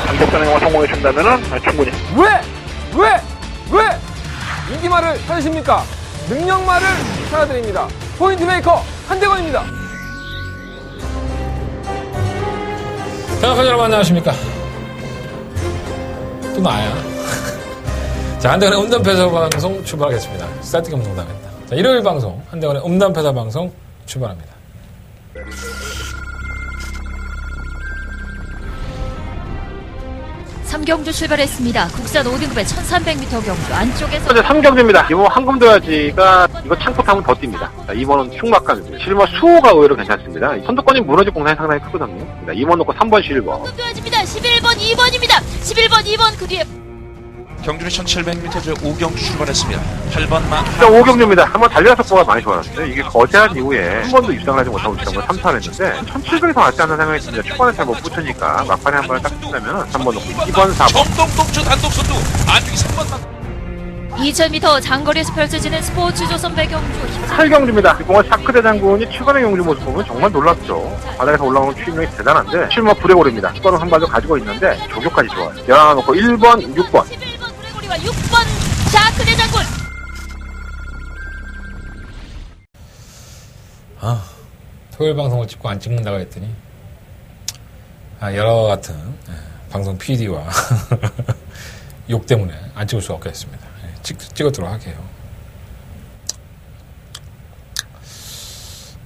강력전에 성공해준다면은 충분히. 왜 인기말을 찾으십니까? 능력말을 찾아드립니다. 포인트 메이커 한대건입니다. 생각하는 여러분 안녕하십니까? 또 나야. 자, 한대건의 음담패사 방송 출발하겠습니다. 스타트 겸송담입니다. 자, 일요일 방송 한대건의 음담패사 방송 출발합니다. 삼경주 출발했습니다. 국산 5등급의 1300m 경주 안쪽에서 현재 3경주입니다. 이번 황금도야지가 이거 창고 타면 더 뜁니다. 자, 2번은 흉막감입니다. 실버 수호가 의외로 괜찮습니다. 선두권이 무너질 공산이 상당히 크거든요. 2번 놓고 3번 실버. 황금도야지입니다. 11번 2번입니다. 11번 2번 그 뒤에 경주는 1700m 저 5경주 출발했습니다. 8번 마 5경주입니다. 한번 달려서 속도가 많이 좋아졌어요. 이게 거제한 이후에 한 번도 입상을 하지 못하고 지금 3타를 했는데 1700에서 낫지 않는 생각이 듭니다. 초반에 잘 못 붙으니까 막판에 한 번을 딱 붙으면 3번 놓고 2번 4번 정동동주 단독 선두 안쪽이 3번 마 2000m 장거리에서 펼쳐지는 스포츠 조선 배경주 8경주입니다. 공원 샤크대 장군이 최근의 경주 모습 보면 정말 놀랍죠. 바닥에서 올라오는 추임력이 대단한데 실버 브레고리입니다. 스코어는 한 발도 가지고 있는데 조교까지 좋아요. 열하나 놓고 1번, 6번 11번 브레고리와 6번 자크대 장군 토요일 방송을 찍고 안 찍는다고 했더니 여러 같은 방송 PD와 욕 때문에 안 찍을 수 없겠습니다. 찍었도록 할게요.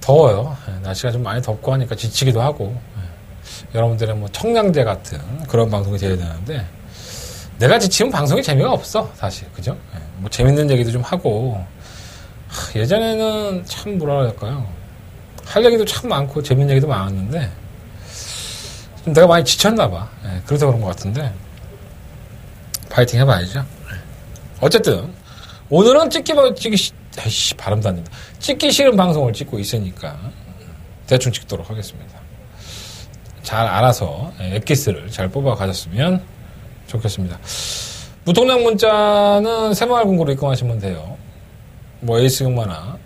더워요. 날씨가 좀 많이 덥고 하니까 지치기도 하고 여러분들의 뭐 청량제 같은 그런 방송이 돼야 되는데 내가 지치면 방송이 재미가 없어 사실 그죠? 뭐 재밌는 얘기도 좀 하고 예전에는 참 뭐라 그럴까요? 할 얘기도 참 많고 재밌는 얘기도 많았는데 좀 내가 많이 지쳤나 봐. 그래서 그런 것 같은데 파이팅 해봐야죠. 어쨌든 오늘은 발음도 안 된다. 찍기 싫은 방송을 찍고 있으니까 대충 찍도록 하겠습니다. 잘 알아서 엑기스를 잘 뽑아 가졌으면 좋겠습니다. 무통장 문자는 새마을금고로 입금하시면 돼요. 뭐 에이스금마나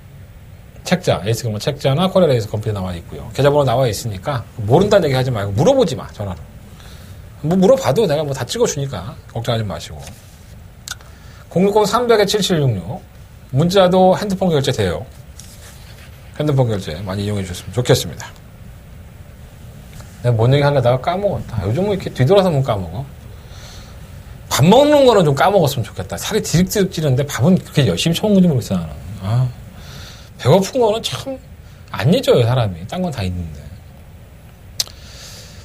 책자, 에이스금마 책자나 코리아에이스 컴퓨터 나와 있고요. 계좌번호 나와 있으니까 모른다는 얘기 하지 말고 물어보지 마 전화로. 뭐 물어봐도 내가 뭐 다 찍어주니까 걱정하지 마시고 060-300-7766 문자도 핸드폰 결제 돼요. 핸드폰 결제 많이 이용해 주셨으면 좋겠습니다. 내가 뭔 얘기 하려다가 까먹었다. 요즘은 이렇게 뒤돌아서면 까먹어. 밥 먹는 거는 좀 까먹었으면 좋겠다. 살이 디릭디릭 찌는데 밥은 그렇게 열심히 처먹는지 모르겠어 나는. 배고픈 거는 참 안 잊어요 사람이. 딴 건 다 있는데.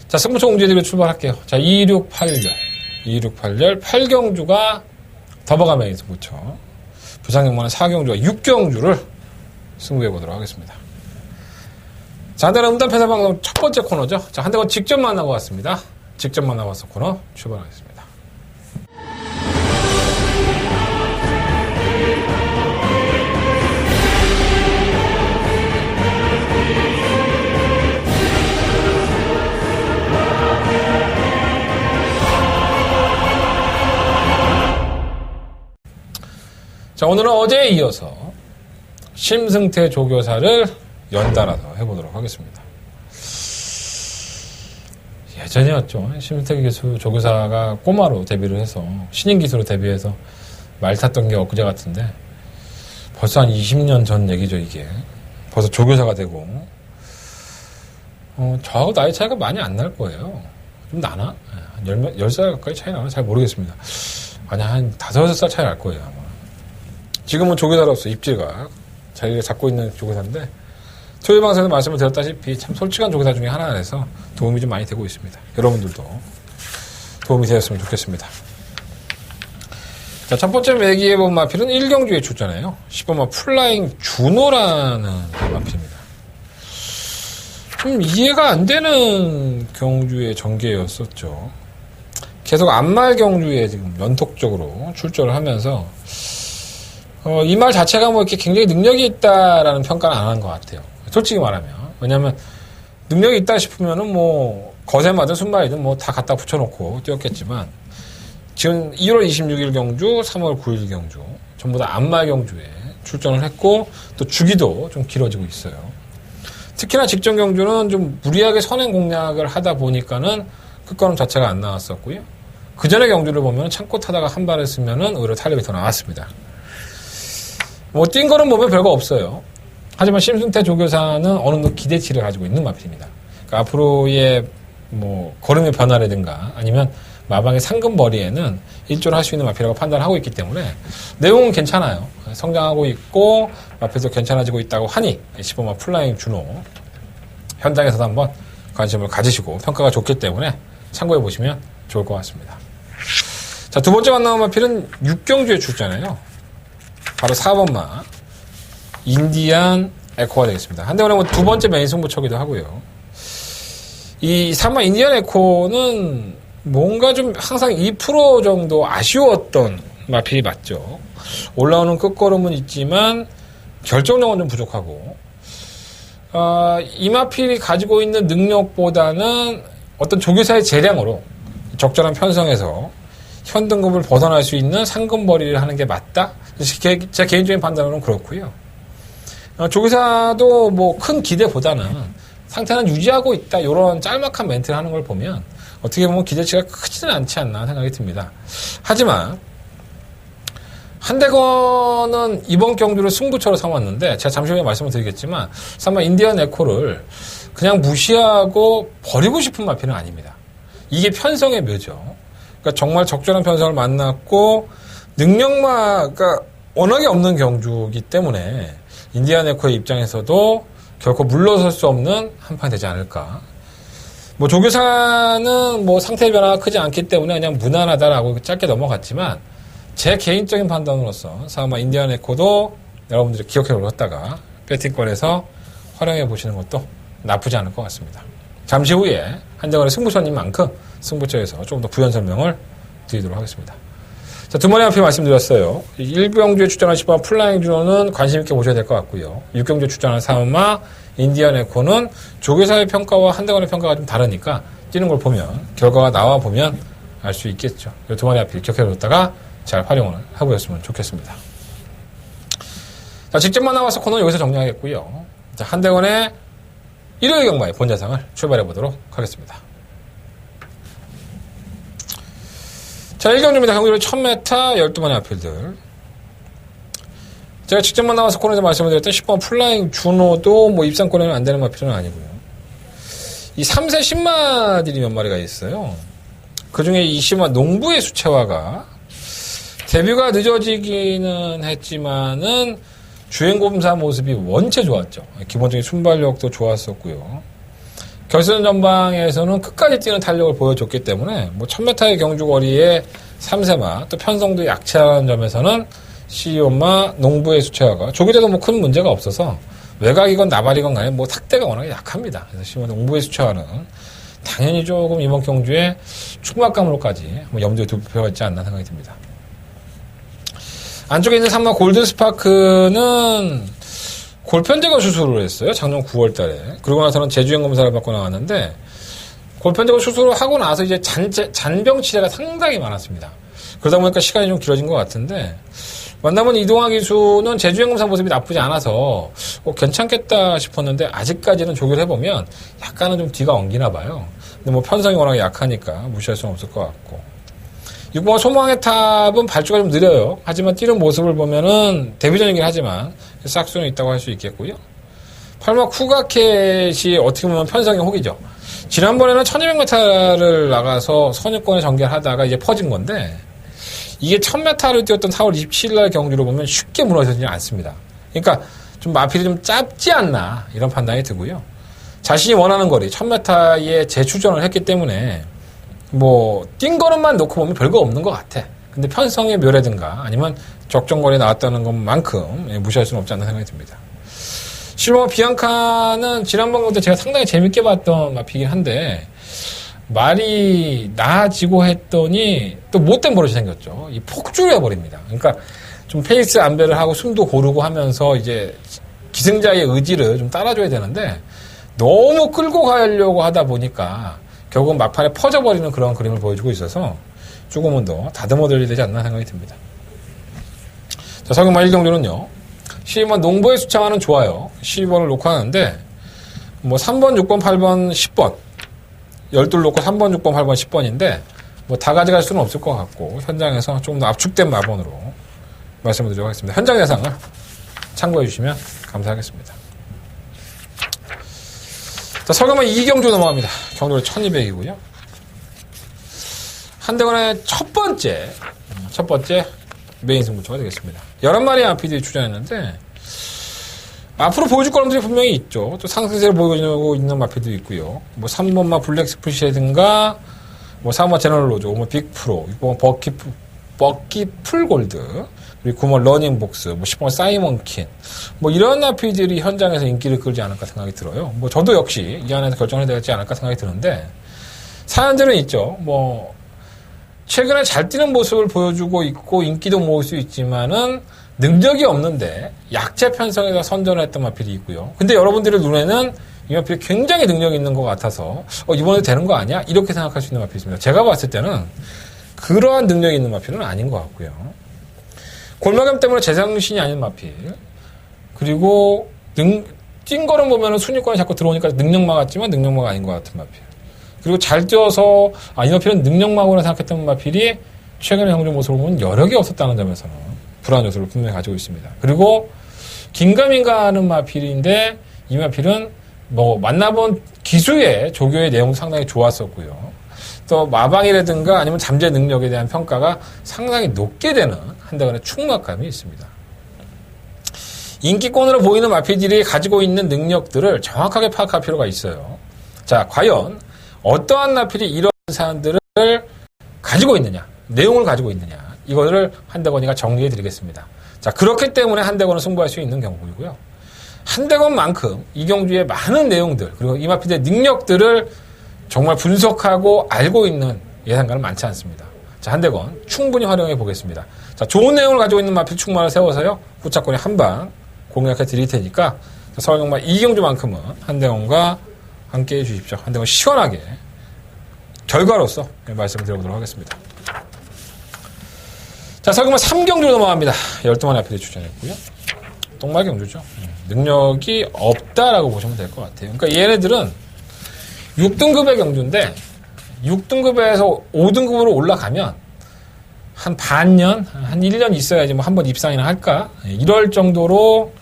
자, 승부처 공지해드리고 출발할게요. 자, 2688열 8경주가 더버가메인 승부처. 부상경마는 4경주가 6경주를 승부해보도록 하겠습니다. 자, 한대건 음담패사 방송 첫 번째 코너죠. 자, 한대건 직접 만나고 왔습니다. 직접 만나고 왔어 코너 출발하겠습니다. 자, 오늘은 어제에 이어서 심승태 조교사를 연달아서 해보도록 하겠습니다. 예전이었죠. 심승태 기수 조교사가 꼬마로 데뷔를 해서 신인 기수로 데뷔해서 말 탔던 게 엊그제 같은데 벌써 한 20년 전 얘기죠 이게. 벌써 조교사가 되고 저하고 나이 차이가 많이 안 날 거예요. 좀 나나? 한 10살 가까이 차이 나나? 잘 모르겠습니다. 아니 한 5-6살 차이 날 거예요 아마. 지금은 조교사로서 입지가 자리를 잡고 있는 조교사인데 토요일 방송에서 말씀을 드렸다시피 참 솔직한 조교사 중에 하나라서 도움이 좀 많이 되고 있습니다. 여러분들도 도움이 되었으면 좋겠습니다. 자, 첫 번째 매기해본 마필은 1경주에 출전해요. 10번마 플라잉 준호라는 마필입니다. 좀 이해가 안 되는 경주의 전개였었죠. 계속 안말 경주에 지금 연속적으로 출전을 하면서 이 말 자체가 뭐 이렇게 굉장히 능력이 있다라는 평가는 안 한 것 같아요. 솔직히 말하면. 왜냐면 능력이 있다 싶으면은 뭐 거세마든 순말이든 뭐 다 갖다 붙여놓고 뛰었겠지만 지금 2월 26일 경주, 3월 9일 경주 전부 다 안말 경주에 출전을 했고 또 주기도 좀 길어지고 있어요. 특히나 직전 경주는 좀 무리하게 선행 공략을 하다 보니까는 끝걸음 자체가 안 나왔었고요. 그 전에 경주를 보면 참고 타다가 한 발을 쓰면은 오히려 탄력이 더 나왔습니다. 뭐 뛴 거는 보면 별거 없어요. 하지만 심승태 조교사는 어느 정도 기대치를 가지고 있는 마필입니다. 그러니까 앞으로의 뭐 걸음의 변화라든가 아니면 마방의 상근거리에는 일조를 할 수 있는 마필이라고 판단하고 있기 때문에 내용은 괜찮아요. 성장하고 있고 마필도 괜찮아지고 있다고 하니 15마 플라잉 준호 현장에서도 한번 관심을 가지시고 평가가 좋기 때문에 참고해 보시면 좋을 것 같습니다. 자, 두 번째 만나온 마필은 6경주에 출전해요. 바로 4번마 인디안 에코가 되겠습니다. 한대원의 뭐 두 번째 메인 승부처기도 하고요. 이 3마 인디안 에코는 뭔가 좀 항상 2% 정도 아쉬웠던 마필이 맞죠. 올라오는 끝걸음은 있지만 결정력은 좀 부족하고 이 마필이 가지고 있는 능력보다는 어떤 조교사의 재량으로 적절한 편성에서 현등급을 벗어날 수 있는 상근거리를 하는 게 맞다? 제 개인적인 판단으로는 그렇고요. 조교사도 뭐 큰 기대보다는 상태는 유지하고 있다 이런 짤막한 멘트를 하는 걸 보면 어떻게 보면 기대치가 크지는 않지 않나 생각이 듭니다. 하지만 한대건은 이번 경주를 승부처로 삼았는데 제가 잠시 후에 말씀을 드리겠지만 아마 인디언 에코를 그냥 무시하고 버리고 싶은 마필은 아닙니다. 이게 편성의 묘죠. 그러니까 정말 적절한 편성을 만났고 능력마가 워낙에 없는 경주이기 때문에 인디언 에코의 입장에서도 결코 물러설 수 없는 한판이 되지 않을까. 뭐 조교사는 뭐 상태 변화가 크지 않기 때문에 그냥 무난하다라고 짧게 넘어갔지만 제 개인적인 판단으로서 사마 인디언 에코도 여러분들이 기억해 놓았다가 배팅권에서 활용해 보시는 것도 나쁘지 않을 것 같습니다. 잠시 후에 한정원의 승부처인 만큼 승부처에서 조금 더 부연 설명을 드리도록 하겠습니다. 자, 두 마리 앞에 말씀드렸어요. 1경주에 출전한 10번 플라잉 준호는 관심있게 보셔야 될 것 같고요. 6경주에 출전한 3마 인디언 에코는 조교사의 평가와 한대건의 평가가 좀 다르니까 뛰는 걸 보면 결과가 나와 보면 알 수 있겠죠. 이 두 마리 앞에 기억해뒀다가 잘 활용을 해보셨으면 좋겠습니다. 자, 직접 만나와서 코너는 여기서 정리하겠고요. 자, 한대건의 일요일 경마의 본자상을 출발해보도록 하겠습니다. 자, 1경주입니다. 경주를 1000m 12마리 앞필들. 제가 직접 만나와서 코너에서 말씀을 드렸던 10번 플라잉 준호도 뭐 입상권에는 안 되는 마필은 아니고요. 이 3세 10마들이 몇 마리가 있어요. 그 중에 이 10마 농부의 수채화가 데뷔가 늦어지기는 했지만은 주행검사 모습이 원체 좋았죠. 기본적인 순발력도 좋았었고요. 결승 전방에서는 끝까지 뛰는 탄력을 보여줬기 때문에 뭐 1000m의 경주 거리에 3세마 또 편성도 약체한 점에서는 C2마 농부의 수채화가 조기 때도 뭐 큰 문제가 없어서 외곽이건 나발이건 간에 뭐 탁대가 워낙에 약합니다. 그래서 C2마 농부의 수채화는 당연히 조금 이번 경주에 충막감으로까지 뭐 염두에 둘 필요가 있지 않나 생각이 듭니다. 안쪽에 있는 3마 골든스파크는 골편제거 수술을 했어요. 작년 9월 달에. 그러고 나서는 재주행 검사를 받고 나왔는데 골편제거 수술을 하고 나서 이제 잔병 치레가 상당히 많았습니다. 그러다 보니까 시간이 좀 길어진 것 같은데 만나본 이동화 기수는 재주행 검사 모습이 나쁘지 않아서 괜찮겠다 싶었는데 아직까지는 조교를 해보면 약간은 좀 뒤가 엉기나 봐요. 근데 뭐 편성이 워낙 약하니까 무시할 수는 없을 것 같고 6번 소망의 탑은 발주가 좀 느려요. 하지만 뛰는 모습을 보면은 데뷔전이긴 하지만 싹수는 있다고 할 수 있겠고요. 8번 쿠가켓이 어떻게 보면 편성의 혹이죠. 지난번에는 1200m를 나가서 선유권에 전개하다가 이제 퍼진 건데 이게 1000m를 뛰었던 4월 27일 경주로 보면 쉽게 무너지지 않습니다. 그러니까 좀 마필이 좀 짧지 않나 이런 판단이 들고요. 자신이 원하는 거리 1000m에 재추전을 했기 때문에 뭐 뛴 거는만 놓고 보면 별거 없는 것 같아. 근데 편성의 묘라든가 아니면 적정거리에 나왔다는 것만큼 무시할 수는 없지 않나 생각이 듭니다. 실버 비앙카는 지난번부터 제가 상당히 재밌게 봤던 마피긴 한데 말이 나아지고 했더니 또 못된 버릇이 생겼죠. 이 폭주를 해버립니다. 그러니까 좀 페이스 안배를 하고 숨도 고르고 하면서 이제 기승자의 의지를 좀 따라줘야 되는데 너무 끌고 가려고 하다 보니까 결국은 막판에 퍼져버리는 그런 그림을 보여주고 있어서 조금은 더 다듬어들어야 되지 않나 생각이 듭니다. 자, 서경마 1경주는요. 12번 농부의 수창화는 좋아요. 12번을 놓고 하는데 뭐 3번, 6번, 8번, 10번 12 놓고 3번, 6번, 8번, 10번인데 뭐 다 가져갈 수는 없을 것 같고 현장에서 좀 더 압축된 마번으로 말씀을 드리도록 하겠습니다. 현장 예상을 참고해 주시면 감사하겠습니다. 자, 서경만 이경주 넘어갑니다. 경도를 1200이고요. 한대건의 첫 번째 메인 승부처가 되겠습니다. 11마리 RP들이 출전했는데 앞으로 보여줄 걸음들이 분명히 있죠. 또 상승세를 보여주고 있는 마피도 있고요. 뭐 3번마 블랙 스프리시라든가 뭐 4번마 제너럴 로즈, 5번 빅프로, 6번 버키 풀골드, 그리고 9번 러닝복스, 뭐 10번 사이먼킨, 뭐 이런 마피들이 현장에서 인기를 끌지 않을까 생각이 들어요. 뭐 저도 역시 이 안에서 결정을 해야 되지 않을까 생각이 드는데 사연들은 있죠. 뭐 최근에 잘 뛰는 모습을 보여주고 있고 인기도 모을 수 있지만은 능력이 없는데 약체 편성에서 선전을 했던 마필이 있고요. 근데 여러분들의 눈에는 이 마필이 굉장히 능력이 있는 것 같아서 이번에도 되는 거 아니야? 이렇게 생각할 수 있는 마필이 있습니다. 제가 봤을 때는 그러한 능력이 있는 마필은 아닌 것 같고요. 골마감 때문에 제정신이 아닌 마필, 그리고 뛴 거는 보면은 순위권에 자꾸 들어오니까 능력마 같지만 능력마가 아닌 것 같은 마필, 그리고 잘 뛰어서 이 마필은 능력마구나 생각했던 마필이 최근의 경주 모습을 보면 여력이 없었다는 점에서는 불안 요소를 분명히 가지고 있습니다. 그리고 긴가민가 하는 마필인데 이 마필은 뭐 만나본 기수의 조교의 내용도 상당히 좋았었고요. 또 마방이라든가 아니면 잠재 능력에 대한 평가가 상당히 높게 되는 한대건의 충막감이 있습니다. 인기권으로 보이는 마필들이 가지고 있는 능력들을 정확하게 파악할 필요가 있어요. 자, 과연 어떠한 마필이 이런 사안들을 가지고 있느냐, 내용을 가지고 있느냐, 이거를 한대건이가 정리해 드리겠습니다. 자, 그렇기 때문에 한대건은 승부할 수 있는 경우이고요. 한대건만큼 이경주의 많은 내용들, 그리고 이 마필의 능력들을 정말 분석하고 알고 있는 예상가는 많지 않습니다. 자, 한대건 충분히 활용해 보겠습니다. 자, 좋은 내용을 가지고 있는 마필 충만을 세워서요, 후차권에 한방 공략해 드릴 테니까 서울경마 이경주만큼은 한대건과 함께 해 주십시오. 한대건 시원하게 결과로서 말씀을 드려보도록 하겠습니다. 자, 서울경마 3경주로 넘어갑니다. 12마리 앞에 출전했고요. 똥말 경주죠. 능력이 없다라고 보시면 될 것 같아요. 그러니까 얘네들은 6등급의 경주인데 6등급에서 5등급으로 올라가면 한 반년, 한 1년 있어야지 뭐 한 번 입상이나 할까? 이럴 정도로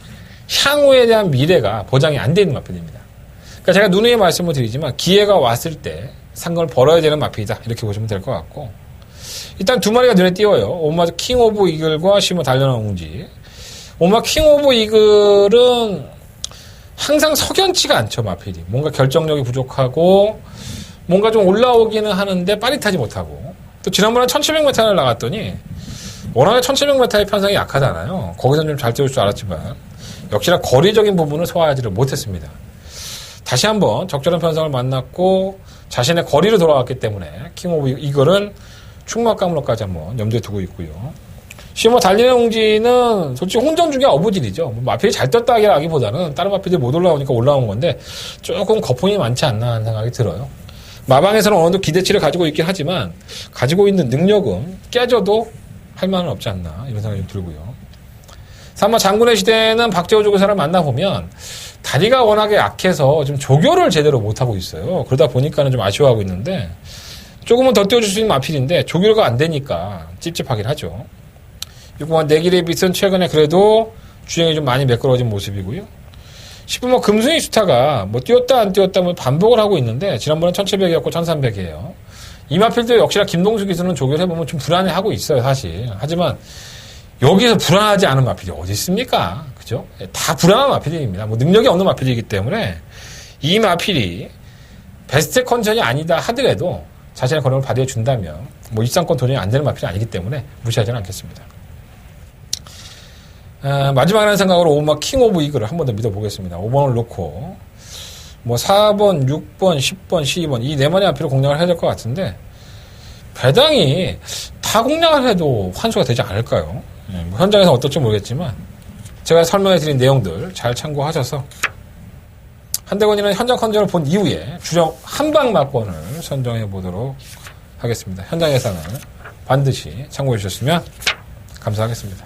향후에 대한 미래가 보장이 안 되는 마필입니다. 그러니까 제가 누누이 말씀을 드리지만 기회가 왔을 때 상금을 벌어야 되는 마필이다. 이렇게 보시면 될 것 같고, 일단 두 마리가 눈에 띄어요. 오마 킹 오브 이글과 시모 달려난 웅지. 오마 킹 오브 이글은 항상 석연치가 않죠, 마필이. 뭔가 결정력이 부족하고 뭔가 좀 올라오기는 하는데 빠릿하지 못하고, 또 지난번에 1700m를 나갔더니 워낙에 1700m의 편성이 약하잖아요. 거기서는 좀 잘 뛰어올 줄 알았지만 역시나 거리적인 부분을 소화하지를 못했습니다. 다시 한번 적절한 편성을 만났고 자신의 거리로 돌아왔기 때문에 킹 오브 이글은 충막감으로까지 한번 염두에 두고 있고요. 시모 달리는 웅지는 솔직히 혼전 중에 어부질이죠. 마필이 잘 떴다 하기보다는 다른 마필들이 못 올라오니까 올라온 건데 조금 거품이 많지 않나 하는 생각이 들어요. 마방에서는 어느 정도 기대치를 가지고 있긴 하지만 가지고 있는 능력은 깨져도 할 만은 없지 않나 이런 생각이 좀 들고요. 3번 장군의 시대는 박재호 조교사를 만나보면 다리가 워낙에 약해서 좀 조교를 제대로 못하고 있어요. 그러다 보니까는 좀 아쉬워하고 있는데 조금은 더 띄워줄 수 있는 마필인데 조교가 안 되니까 찝찝하긴 하죠. 6번 내길의 빛은 최근에 그래도 주행이 좀 많이 매끄러워진 모습이고요. 10번 뭐 금순이 스타가 뭐 뛰었다 안 뛰었다 뭐 반복을 하고 있는데 지난번엔 1700이었고 1300이에요. 이 마필도 역시나 김동수 기수는 조교를 해보면 좀 불안해하고 있어요, 사실. 하지만 여기서 불안하지 않은 마필이 어디 있습니까? 그죠? 다 불안한 마필입니다. 뭐 능력이 없는 마필이기 때문에 이 마필이 베스트 컨디션이 아니다 하더라도 자신의 권력을 발휘해 준다면 뭐 입상권 도전이 안 되는 마필이 아니기 때문에 무시하지는 않겠습니다. 마지막이라는 생각으로 5번 킹 오브 이글을 한 번 더 믿어보겠습니다. 5번을 놓고 뭐 4번, 6번, 10번, 12번 이 네 마리 앞으로 공략을 해야 될 것 같은데 배당이 다 공략을 해도 환수가 되지 않을까요? 뭐 현장에서 어떨지 모르겠지만 제가 설명해 드린 내용들 잘 참고하셔서 한대건이는 현장 컨디션을 본 이후에 주력 한방 막권을 선정해 보도록 하겠습니다. 현장 예상을 반드시 참고해 주셨으면 감사하겠습니다.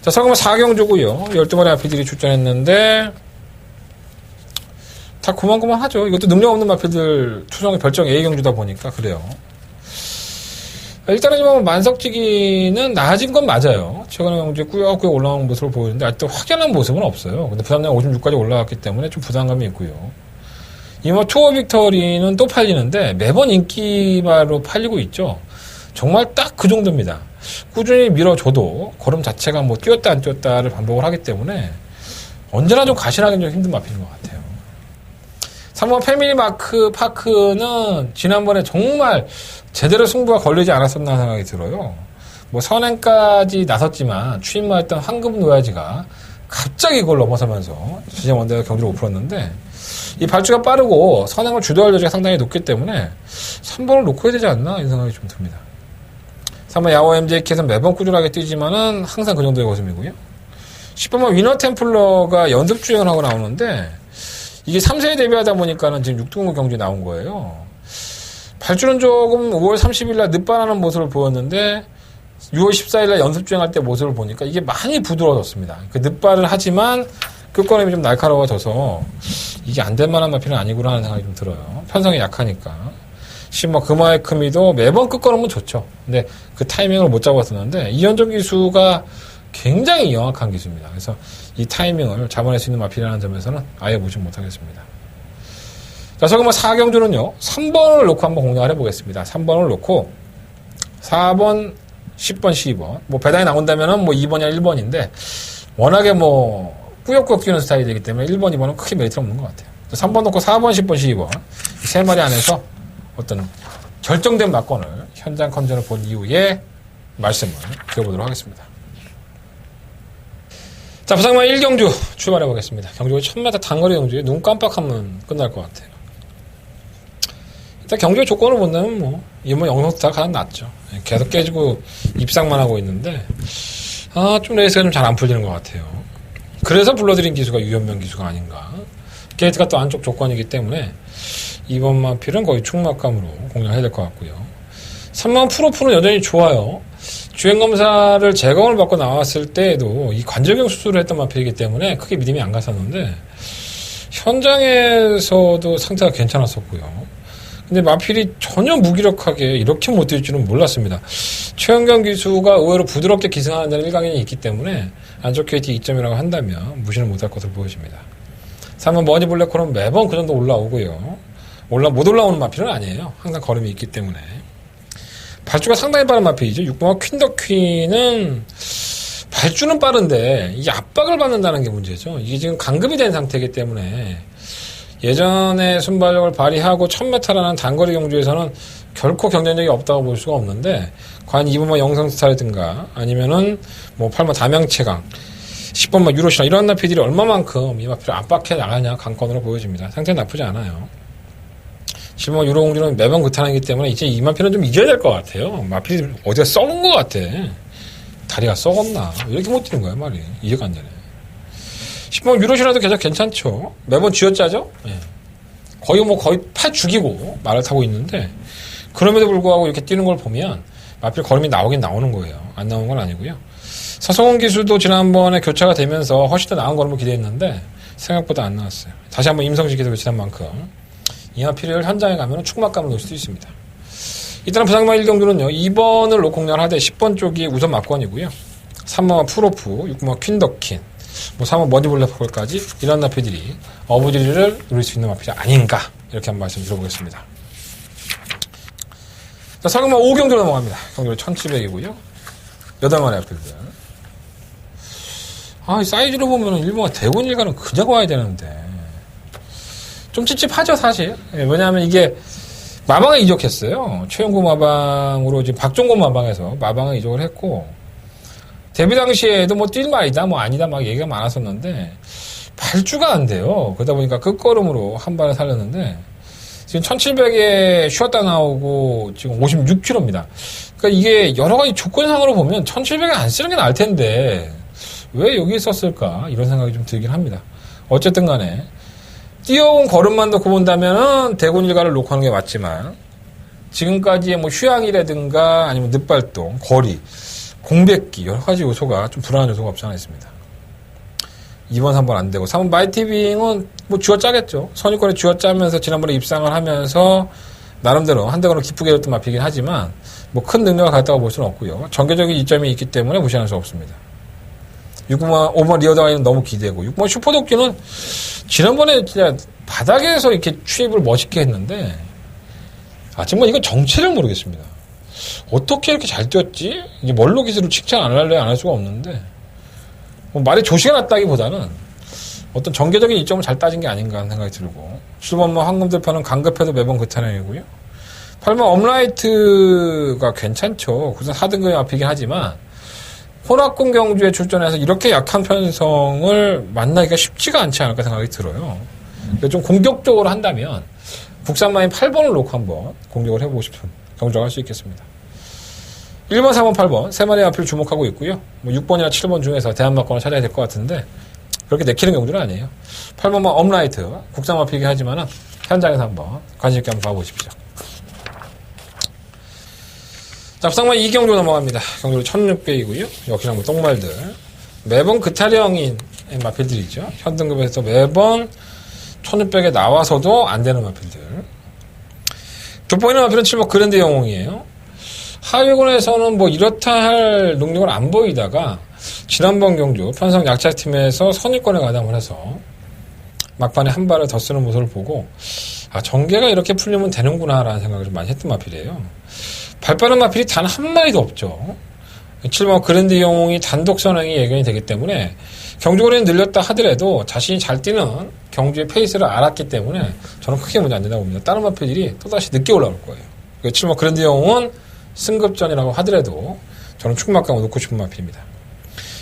자, 서금은 4경주고요. 12마리 앞이들이 출전했는데 다 고만고만하죠. 이것도 능력 없는 마필들 초정 별정 A 경주다 보니까 그래요. 일단은 뭐 만석지기는 나아진 건 맞아요. 최근에 경주에 꾸역꾸역 올라오는 모습을 보이는데 아직도 확연한 모습은 없어요. 근데 부담량 56까지 올라갔기 때문에 좀 부담감이 있고요. 이 뭐 투어 빅터리는 또 팔리는데 매번 인기바로 팔리고 있죠. 정말 딱 그 정도입니다. 꾸준히 밀어줘도 걸음 자체가 뭐 뛰었다 안 뛰었다를 반복을 하기 때문에 언제나 좀 가신하기 좀 힘든 마필인 것 같아요. 3번 패밀리 파크는 지난번에 정말 제대로 승부가 걸리지 않았었나 생각이 들어요. 뭐 선행까지 나섰지만 추임마했던 황금 노야지가 갑자기 이걸 넘어서면서 지정 원대가 경기를 못 풀었는데 이 발주가 빠르고 선행을 주도할 여지가 상당히 높기 때문에 3번을 놓고 해야 되지 않나 이런 생각이 좀 듭니다. 3번 야호 MJK에서 매번 꾸준하게 뛰지만은 항상 그 정도의 것음이고요. 10번만 위너 템플러가 연습 주행을 하고 나오는데 이게 3세에 데뷔하다 보니까는 지금 6등급 경주에 나온 거예요. 발주는 조금 5월 30일날 늦반하는 모습을 보였는데 6월 14일날 연습 주행할 때 모습을 보니까 이게 많이 부드러워졌습니다. 그 늦발을 하지만 끝걸음이 좀 날카로워져서 이게 안 될 만한 마필은 아니구나 하는 생각이 좀 들어요. 편성이 약하니까. 10번 금화의 크미도 매번 끝걸음은 좋죠. 근데 그 타이밍을 못 잡았었는데 이현종 기수가 굉장히 영악한 기수입니다. 그래서 이 타이밍을 잡아낼 수 있는 마필이라는 점에서는 아예 무시 못하겠습니다. 자, 저기 뭐 4경주는요. 3번을 놓고 한번 공략을 해보겠습니다. 3번을 놓고 4번, 10번, 12번. 뭐 배당이 나온다면은 뭐 2번이나 1번인데 워낙에 뭐 꾸역꾸역 뛰는 스타일이기 때문에 1번, 2번은 크게 메리트가 없는 것 같아요. 3번 놓고 4번, 10번, 12번. 이 세 마리 안에서 어떤 결정된 막건을 현장 컨전을 본 이후에 말씀을 드려보도록 하겠습니다. 자, 부상만 1경주 출발해 보겠습니다. 경주가 1000m 단거리 경주에 눈 깜빡하면 끝날 것 같아요. 일단 경주의 조건을 본다면 뭐 이번 영성스타가 가장 낫죠. 계속 깨지고 입상만 하고 있는데 좀 레이스가 좀 잘 안 풀리는 것 같아요. 그래서 불러드린 기수가 유연명 기수가 아닌가. 게이트가 또 안쪽 조건이기 때문에 이번 마필은 거의 충막감으로 공략해야 될 것 같고요. 3번 프로프는 여전히 좋아요. 주행검사를 재검을 받고 나왔을 때에도 이 관절경 수술을 했던 마필이기 때문에 크게 믿음이 안 갔었는데 현장에서도 상태가 괜찮았었고요. 근데 마필이 전혀 무기력하게 이렇게 못 뛸 줄은 몰랐습니다. 최현경 기수가 의외로 부드럽게 기승하는 데는 일강인이 있기 때문에 안쪽 KT 2점이라고 한다면 무시는 못할 것으로 보여집니다. 3번 머니 블랙홀은 매번 그 정도 올라오고요. 못 올라오는 마필은 아니에요. 항상 걸음이 있기 때문에. 발주가 상당히 빠른 마필이죠. 6번과 퀸더퀸은 발주는 빠른데 이게 압박을 받는다는 게 문제죠. 이게 지금 강급이 된 상태이기 때문에 예전에 순발력을 발휘하고 1000m라는 단거리 경주에서는 결코 경쟁력이 없다고 볼 수가 없는데 과연 2번만 영성스타라든가 아니면은 뭐 8번 담양채강 10번만 유로시나 이런 마필들이 얼마만큼 이 마필을 압박해 나가냐 강건으로 보여집니다. 상태 나쁘지 않아요. 10번 유로공주는 매번 그탄이기 때문에 이제 이 마필은 좀 이겨야 될 것 같아요. 마필이 어디가 썩은 것 같아. 다리가 썩었나. 왜 이렇게 못 뛰는 거야 말이. 이해가 안 되네. 10번 유로시나도 계속 괜찮죠. 매번 쥐어짜죠. 예. 거의 팔 죽이고 말을 타고 있는데 그럼에도 불구하고 이렇게 뛰는 걸 보면 마필 걸음이 나오긴 나오는 거예요. 안 나오는 건 아니고요. 서성훈 기수도 지난번에 교차가 되면서 훨씬 더 나은 걸음을 기대했는데 생각보다 안 나왔어요. 다시 한번 임성식 기수가 지난 만큼 이 마필을 현장에 가면 축막감을 놓을 수도 있습니다. 일단 부상마 1경주는요. 2번을 놓고 공략을 하되 10번 쪽이 우선 막건이고요. 3번은 프로프, 6번은 퀸더킨, 뭐 3번 머니블랙홀까지 이런 마필들이 어부지리를 누릴 수 있는 마필이 아닌가 이렇게 한번 말씀 드려보겠습니다. 자, 상금마 5경주로 넘어갑니다. 경주는 1700이고요. 8마리 마필들. 이 사이즈로 보면 일본과 대군 일가는 그냥 와야 되는데 좀 찝찝하죠 사실. 왜냐하면 이게 마방에 이적했어요. 최영구 마방으로 지금 박종곤 마방에서 마방에 이적을 했고 데뷔 당시에도 뭐 뛸 말이다 뭐 아니다 막 얘기가 많았었는데 발주가 안 돼요. 그러다 보니까 끝걸음으로 한 발을 살렸는데 지금 1700에 쉬었다 나오고 지금 56kg입니다. 그러니까 이게 여러 가지 조건상으로 보면 1700에 안 쓰는 게 나을 텐데 왜 여기 썼을까 이런 생각이 좀 들긴 합니다. 어쨌든 간에 뛰어온 걸음만 놓고 본다면은 대군 일가를 놓고 하는 게 맞지만 지금까지의 뭐 휴양이라든가 아니면 늦발동, 거리, 공백기 여러 가지 요소가 좀 불안한 요소가 없지 않아 있습니다. 2번, 3번 안 되고 3번 마이티빙은 뭐 쥐어짜겠죠. 선입권에 쥐어짜면서 지난번에 입상을 하면서 나름대로 한대건을 기쁘게 했던 마피긴 하지만 뭐 큰 능력을 갖다가 볼 수는 없고요. 전개적인 이점이 있기 때문에 무시할 수 없습니다. 6번, 5번 리어다가이는 너무 기대고 6번 슈퍼도끼는 지난번에 진짜 바닥에서 이렇게 추입을 멋있게 했는데 정말 이건 정체를 모르겠습니다. 어떻게 이렇게 잘 뛰었지? 이게 멀로 기술을 칭찬 안 할래 안 할 수가 없는데 뭐 말이 조시가 났다기보다는 어떤 전개적인 이점을 잘 따진 게 아닌가 하는 생각이 들고 7번 뭐 황금들파는 강급해도 매번 그 타령이고요. 8번 업라이트가 괜찮죠. 그래서 4등급이 앞이긴 하지만 혼합군 경주에 출전해서 이렇게 약한 편성을 만나기가 쉽지가 않지 않을까 생각이 들어요. 좀 공격적으로 한다면 국산마인 8번을 놓고 한번 공격을 해보고 싶은 경주를 할 수 있겠습니다. 1번, 4번, 8번 세 마리 앞을 주목하고 있고요. 뭐 6번이나 7번 중에서 대한마권을 찾아야 될 것 같은데 그렇게 내키는 경주는 아니에요. 8번만 업라이트 국산 마피이긴 하지만 현장에서 한번 관심 있게 한번 봐보십시오. 자, 부상만 2경주 넘어갑니다. 경주로 1600이고요. 역시나 뭐 똥말들. 매번 그 타령인 마필들이죠. 현등급에서 매번 1600에 나와서도 안 되는 마필들. 돋보이는 마필은 7번 그랜드 영웅이에요. 하위군에서는 뭐 이렇다 할 능력을 안 보이다가 지난번 경주 편성 약자팀에서 선입권에 가담을 해서 막판에 한 발을 더 쓰는 모습을 보고 전개가 이렇게 풀리면 되는구나 라는 생각을 좀 많이 했던 마필이에요. 발빠른 마필이 단 한 마리도 없죠. 7번 그랜드 영웅이 단독 선행이 예견이 되기 때문에 경주거리는 늘렸다 하더라도 자신이 잘 뛰는 경주의 페이스를 알았기 때문에 저는 크게 문제 안 된다고 봅니다. 다른 마필들이 또다시 늦게 올라올 거예요. 7번 그랜드 영웅은 승급전이라고 하더라도 저는 충막감을 놓고 싶은 마필입니다.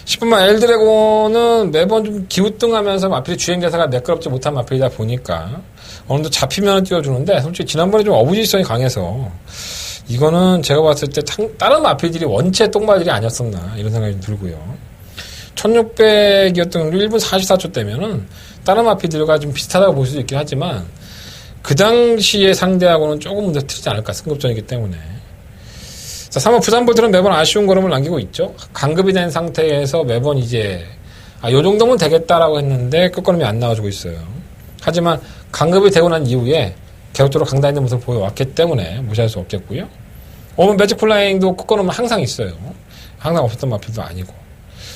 10번만 엘드래곤은 매번 좀 기우뚱하면서 마필이 주행대사가 매끄럽지 못한 마필이다 보니까 어느 정도 잡히면 띄워주는데 솔직히 지난번에 좀 어부지성이 강해서 이거는 제가 봤을 때 다른 마필들이 원체 똥마들이 아니었었나 이런 생각이 좀 들고요. 1600이었던 1분 44초 때면은 다른 마필들과 좀 비슷하다고 볼 수도 있긴 하지만 그 당시의 상대하고는 조금 문제 틀리지 않을까 승급전이기 때문에. 자, 3번 부산볼트는 매번 아쉬운 걸음을 남기고 있죠. 강급이 된 상태에서 매번 이제 요 정도면 되겠다라고 했는데 끝걸음이 안 나와주고 있어요. 하지만 강급이 되고 난 이후에 계속적으로 강단 있는 모습을 보여왔기 때문에 무시할 수 없겠고요. 5번 매직 플라잉도 끝걸음은 항상 있어요. 항상 없었던 마필도 아니고.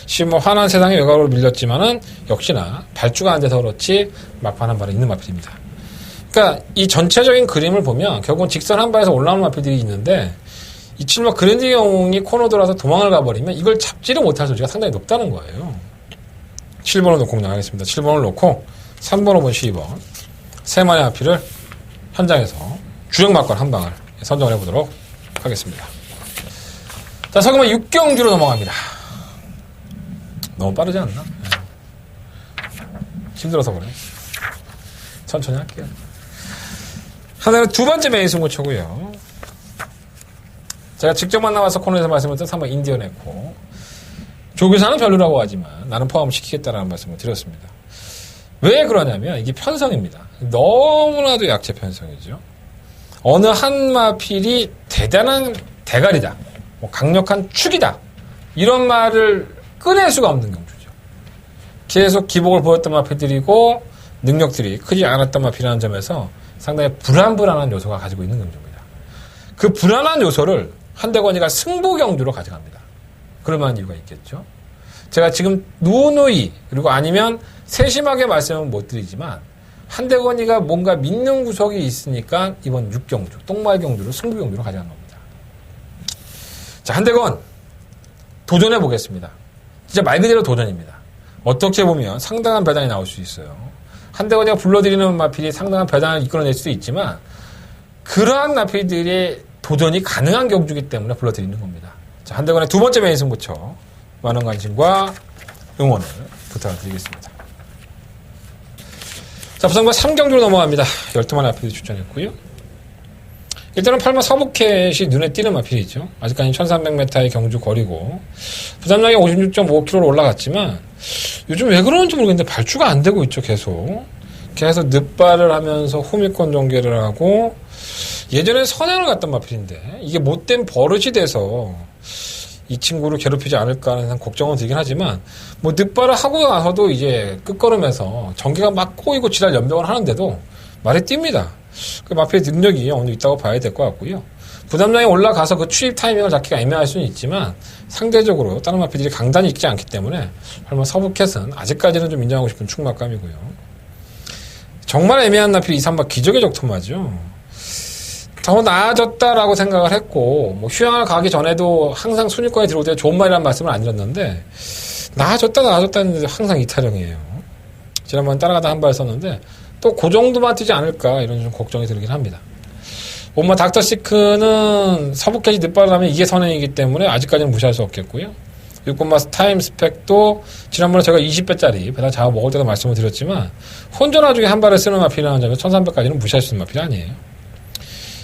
10번 환한 세상의 외곽으로 밀렸지만은 역시나 발주가 안 돼서 그렇지 막판 한 발에 있는 마필입니다. 그러니까 이 전체적인 그림을 보면 결국은 직선 한 발에서 올라오는 마필들이 있는데 이 7번 그랜드 영웅이 코너 돌아서 도망을 가버리면 이걸 잡지를 못할 소지가 상당히 높다는 거예요. 7번을 놓고 공략하겠습니다. 7번을 놓고 3번, 5번, 12번 세 마리 마필을 현장에서 주력 막권 한 방을 선정을 해보도록 하겠습니다. 자, 서금은 6경주로 넘어갑니다. 너무 빠르지 않나? 힘들어서 그래. 천천히 할게요. 하나는 두 번째 메인 승부처고요. 제가 직접 만나와서 코너에서 말씀드렸던 3번 인디언 에코. 조교사는 별로라고 하지만 나는 포함시키겠다라는 말씀을 드렸습니다. 왜 그러냐면 이게 편성입니다. 너무나도 약체 편성이죠. 어느 한 마필이 대단한 대가리다. 뭐 강력한 축이다. 이런 말을 꺼낼 수가 없는 경주죠. 계속 기복을 보였던 마필들이고 능력들이 크지 않았던 마필이라는 점에서 상당히 불안한 요소가 가지고 있는 경주입니다. 그 불안한 요소를 한대건이가 승부 경주로 가져갑니다. 그럴 만한 이유가 있겠죠. 제가 지금 누누이 그리고 아니면 세심하게 말씀은 못 드리지만 한대건이가 뭔가 믿는 구석이 있으니까 이번 6경주, 똥말 경주를 승부 경주로 가져간 겁니다. 자, 한대건 도전해 보겠습니다. 진짜 말 그대로 도전입니다. 어떻게 보면 상당한 배당이 나올 수 있어요. 한대건이가 불러들이는 마필이 상당한 배당을 이끌어낼 수도 있지만 그러한 마필들의 도전이 가능한 경주이기 때문에 불러드리는 겁니다. 자, 한대건의 두 번째 메인 승부처 많은 관심과 응원을 부탁드리겠습니다. 자, 부산과 3경주로 넘어갑니다. 12마리 마필이 추천했고요. 일단은 8번 서부캣이 눈에 띄는 마필이죠. 아직까지 1300m의 경주 거리고 부산량이 56.5km로 올라갔지만 요즘 왜 그러는지 모르겠는데 발주가 안 되고 있죠. 계속 늦발을 하면서 호미권 전개를 하고 예전에 선행을 갔던 마필인데 이게 못된 버릇이 돼서 이 친구를 괴롭히지 않을까 하는 걱정은 들긴 하지만 뭐 늑발을 하고 나서도 이제 끝걸음에서 전기가 막 꼬이고 지랄 연병을 하는데도 말이 뜁니다. 그 마필의 능력이 어느 정도 있다고 봐야 될 것 같고요. 부담량이 올라가서 그 출입 타이밍을 잡기가 애매할 수는 있지만 상대적으로 다른 마필들이 강단이 있지 않기 때문에 설마 서브캣은 아직까지는 좀 인정하고 싶은 충막감이고요. 정말 애매한 마필이 2, 3박 기적의 적토마죠. 더 나아졌다라고 생각을 했고 뭐 휴양을 가기 전에도 항상 순위권에 들어올 때 좋은 말이라는 말씀을 안 드렸는데 나아졌다는 항상 이타령이에요. 지난번에 따라가다 한 발 썼는데 또 그 정도만 뛰지 않을까 이런 좀 걱정이 들긴 합니다. 엄마 닥터시크는 서브캣이 늦발을 하면 이게 선행이기 때문에 아직까지는 무시할 수 없겠고요. 6번마스 타임 스펙도 지난번에 제가 20배짜리 배당 잡아 먹을 때도 말씀을 드렸지만 혼전화 중에 한 발을 쓰는 마필이라는 점에서 1300까지는 무시할 수 있는 마필이 아니에요.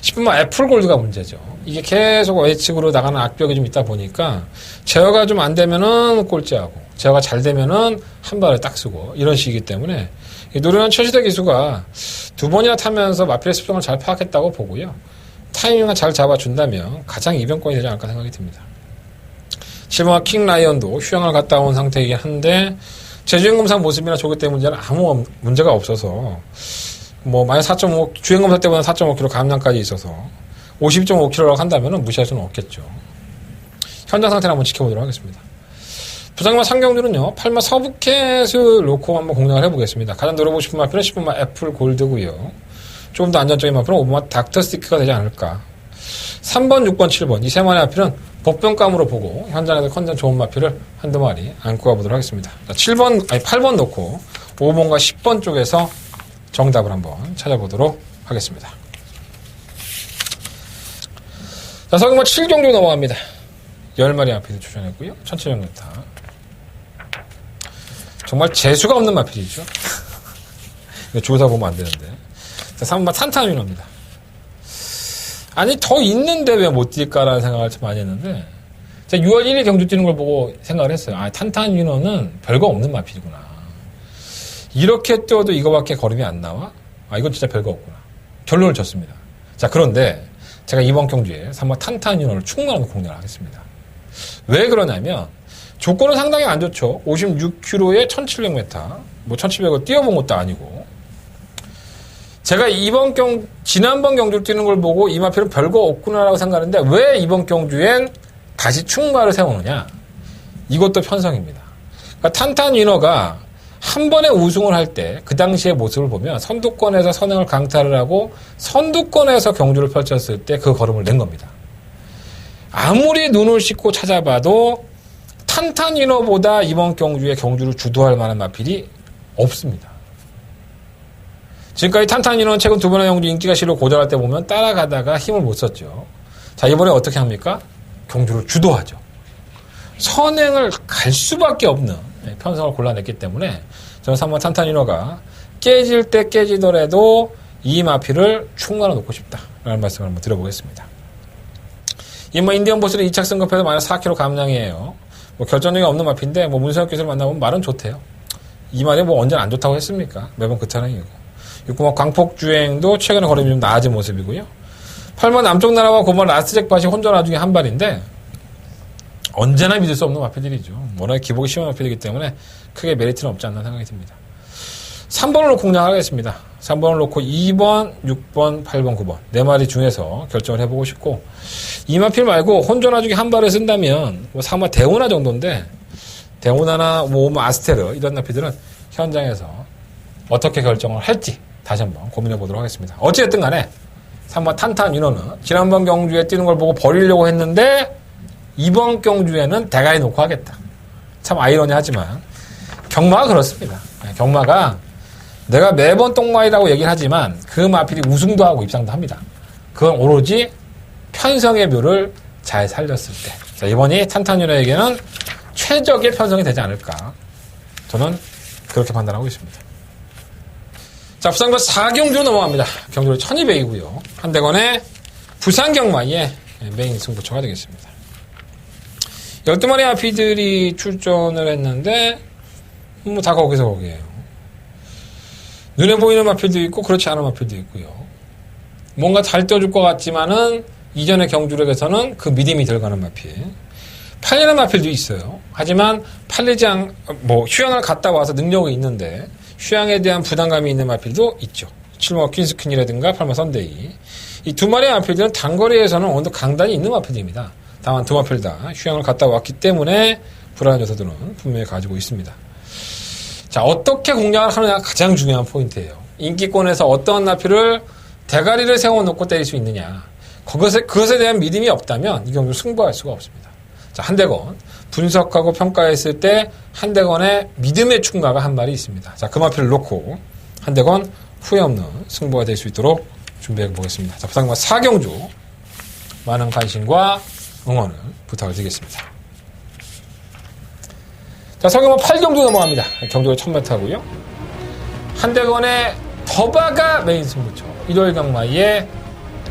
10번마 애플 골드가 문제죠. 이게 계속 예측으로 나가는 악벽이 좀 있다 보니까 제어가 좀 안 되면은 꼴찌하고 제어가 잘 되면은 한 발을 딱 쓰고 이런 식이기 때문에 노련한 최시대 기수가 두 번이나 타면서 마필의 습성을 잘 파악했다고 보고요. 타이밍을 잘 잡아준다면 가장 이변권이 되지 않을까 생각이 듭니다. 7번마 킹 라이언도 휴양을 갔다 온 상태이긴 한데 제주행검사 모습이나 조교 때 문제는 아무 문제가 없어서 뭐 만약 4.5 주행검사 때보다 4.5kg 감량까지 있어서 50.5kg라고 한다면 무시할 수는 없겠죠. 현장 상태를 한번 지켜보도록 하겠습니다. 부상마 상경주는요 8마 서브캣을 놓고 한번 공략을 해보겠습니다. 가장 노려보고 싶은 마필은 10번마 애플 골드고요. 조금 더 안전적인 마필은 5번마 닥터스티크가 되지 않을까. 3번, 6번, 7번 이 세 마리 마필은 복병감으로 보고 현장에서 컨디션 좋은 마필을 한두 마리 안고 가보도록 하겠습니다. 자, 8번 놓고 5번과 10번 쪽에서 정답을 한번 찾아보도록 하겠습니다. 자, 서경마 7경주 넘어갑니다. 10마리 마필을 추천했고요. 1700m. 정말 재수가 없는 마필이죠. 줄서 보면 안 되는데. 자, 3번마 탄탄위너입니다. 아니, 더 있는데 왜 못 뛸까라는 생각을 참 많이 했는데, 제가 6월 1일 경주 뛰는 걸 보고 생각을 했어요. 아, 탄탄위너는 별거 없는 마필이구나. 이렇게 뛰어도 이거밖에 걸음이 안 나와? 아, 이건 진짜 별거 없구나. 결론을 졌습니다. 자, 그런데 제가 이번 경주에 3번 탄탄위너를 충분한 공략을 하겠습니다. 왜 그러냐면, 조건은 상당히 안 좋죠. 56km에 1700m. 뭐 1700을 뛰어본 것도 아니고. 제가 지난번 경주를 뛰는 걸 보고 이 마필은 별거 없구나라고 생각하는데 왜 이번 경주엔 다시 충마를 세우느냐? 이것도 편성입니다. 그러니까 탄탄위너가 한 번에 우승을 할 때 그 당시의 모습을 보면 선두권에서 선행을 강타를 하고 선두권에서 경주를 펼쳤을 때 그 걸음을 낸 겁니다. 아무리 눈을 씻고 찾아봐도 탄탄위너보다 이번 경주에 경주를 주도할 만한 마필이 없습니다. 지금까지 탄탄위너는 최근 두 번의 경주 인기가 실로 고전할 때 보면 따라가다가 힘을 못 썼죠. 자, 이번에 어떻게 합니까? 경주를 주도하죠. 선행을 갈 수밖에 없는 편성을 골라냈기 때문에 저는 3번 탄탄위너가 깨질 때 깨지더라도 이 마필을 충만히 놓고 싶다라는 말씀을 한번 드려보겠습니다. 이뭐 인디언 보스를 2착 승급해서 마이너스 4kg 감량이에요. 뭐 결정력이 없는 마필인데 뭐 문서혁 기술을 만나보면 말은 좋대요. 이 말이 뭐 언제나 안 좋다고 했습니까? 매번 그 차량이고. 6번 광폭주행도 최근에 걸음이 좀 나아진 모습이고요. 8번 남쪽 나라와 9번 라스잭밭이 혼전화 중에 한 발인데 언제나 믿을 수 없는 마필들이죠. 워낙에 기복이 심한 마필이기 때문에 크게 메리트는 없지 않나 생각이 듭니다. 3번을 놓고 공략하겠습니다. 3번을 놓고 2번, 6번, 8번, 9번 4마리 중에서 결정을 해보고 싶고 이 마필 말고 혼전화 중에 한 발을 쓴다면 뭐 상마 대우나 정도인데 대우나나 뭐 아스테르 이런 마필들은 현장에서 어떻게 결정을 할지 다시 한번 고민해 보도록 하겠습니다. 어찌됐든 간에 3번 탄탄위너는 지난번 경주에 뛰는 걸 보고 버리려고 했는데 이번 경주에는 대가리 놓고 하겠다. 참 아이러니하지만 경마가 그렇습니다. 경마가 내가 매번 똥마이라고 얘기를 하지만 그 마필이 우승도 하고 입상도 합니다. 그건 오로지 편성의 묘를 잘 살렸을 때. 자, 이번이 탄탄위너에게는 최적의 편성이 되지 않을까. 저는 그렇게 판단하고 있습니다. 자, 부산과 4경주 넘어갑니다. 경주는 1200이고요. 한대건의 부산 경마의 메인 승부처가 되겠습니다. 12마리 아피들이 출전을 했는데 뭐 다 거기서 거기에요. 눈에 보이는 마필도 있고 그렇지 않은 마필도 있고요. 뭔가 잘 떼어줄 것 같지만은 이전의 경주력에서는 그 믿음이 들어가는 마필. 팔리는 마필도 있어요. 하지만 휴양을 갔다 와서 능력이 있는데 휴양에 대한 부담감이 있는 마필도 있죠. 7번 퀸스퀸이라든가 8번 선데이. 이 두 마리의 마필들은 단거리에서는 어느 정도 강단이 있는 마필들입니다. 다만 두 마필 다 휴양을 갔다 왔기 때문에 불안한 요소들은 분명히 가지고 있습니다. 자, 어떻게 공략을 하느냐가 가장 중요한 포인트예요. 인기권에서 어떠한 마필을 대가리를 세워놓고 때릴 수 있느냐. 그것에 대한 믿음이 없다면 이 경기를 승부할 수가 없습니다. 자, 한대건. 분석하고 평가했을 때 한대건의 믿음의 충가가 한 말이 있습니다. 자, 그 마필을 놓고 한대건 후회 없는 승부가 될 수 있도록 준비해 보겠습니다. 자, 부탁드립니다. 4경주 많은 관심과 응원을 부탁을 드리겠습니다. 자, 서경은 8경주 넘어갑니다. 경주가 1000m고요. 한대건의 더바가 메인 승부처. 일요일 강마의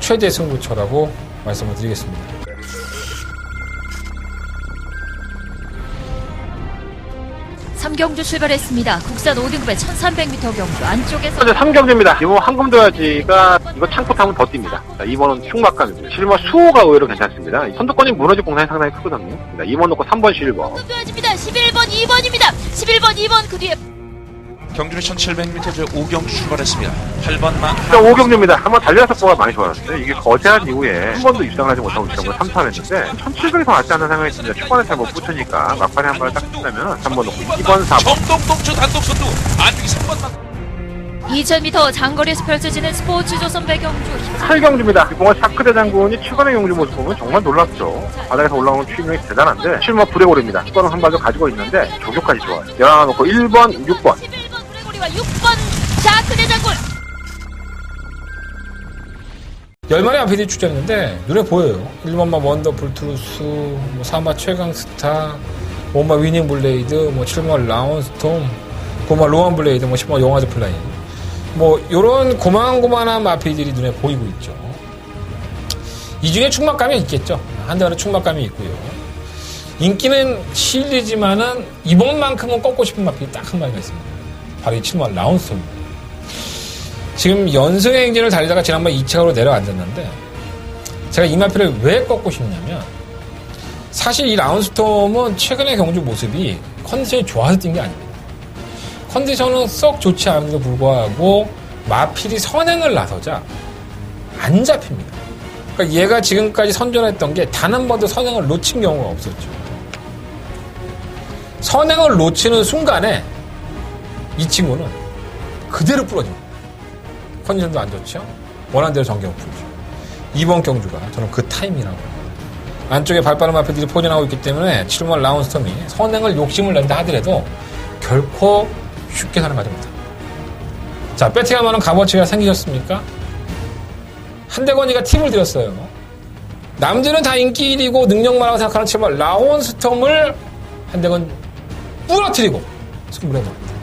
최대 승부처라고 말씀을 드리겠습니다. 3경주 출발했습니다. 국산 5등급의 1300m 경주 안쪽에서 현재 3경주입니다. 이번 황금도야지가 이거 창고 타면 더 뜁니다. 자, 2번은 흉막감입니다. 실버 수호가 의외로 괜찮습니다. 선두권이 무너질 공산이 상당히 크거든요. 2번 놓고 3번 실버. 도야지입니다. 11번 2번입니다. 11번 2번 그 뒤에 경주는 1700m 5경주 출발했습니다. 8번 마 5경주입니다. 한번 달려서 뽑아 많이 좋아졌어요. 이게 거제한 이후에 한 번도 입상을 하지 못하고 있던 걸 3타를 했는데 1700이 더 낫지 않는 생각이 듭니다. 초반에 잘 못 붙으니까 막판에 한 번을 딱 치려면 3번 놓고 2번 4번. 정동동주 단독 선두 안쪽이 3번만 2000m 장거리에서 펼쳐지는 스포츠 조선 배경주 8경주입니다. 이번 샤크대 장군이 최근의 경주 모습 보면 정말 놀랍죠. 바닥에서 올라오는 추임력이 대단한데 실버 브레골입니다. 수거는 한 발도 가지고 있는데 조교까지 좋아요. 열하나 놓고 1번, 6번. 11번 브레고리와 6번 샤크대 장군 10마리 앞에 출전했는데 눈에 보여요. 1번마 원더풀 투루스, 4마 최강스타, 5마 위닝 블레이드, 7마 라운스톰, 9마 로한 블레이드, 10마 영화즈 플라잉. 요런 고만고만한 마필들이 눈에 보이고 있죠. 이 중에 충막감이 있겠죠. 한대원은 충막감이 있고요. 인기는 실리지만은 이번만큼은 꺾고 싶은 마필이 딱 한 마리가 있습니다. 바로 이 7마 라운스톰입니다. 지금 연승 행진을 달리다가 지난번 2차로 내려앉았는데 제가 이 마필을 왜 꺾고 싶냐면 사실 이 라운스톰은 최근의 경주 모습이 컨디션이 좋아서 뛴 게 아닙니다. 컨디션은 썩 좋지 않은데도 불구하고 마필이 선행을 나서자 안 잡힙니다. 그러니까 얘가 지금까지 선전했던 게 단 한 번도 선행을 놓친 경우가 없었죠. 선행을 놓치는 순간에 이 친구는 그대로 부러집니다. 컨디션도 안 좋죠. 원하는 대로 전경을 풀죠. 이번 경주가 저는 그 타임이라고 합니다. 안쪽에 발빠른 마필들이 포진하고 있기 때문에 7번 라운스톰이 선행을 욕심을 낸다 하더라도 결코 쉽게 살아가지 못합니다. 자, 배팅하면 값어치가 생기셨습니까? 한대건이가 팁을 드렸어요. 남들은 다 인기 1위고 능력만하고 생각하는 7번 라운스톰을 한대건 부러뜨리고 승부를 해버립니다.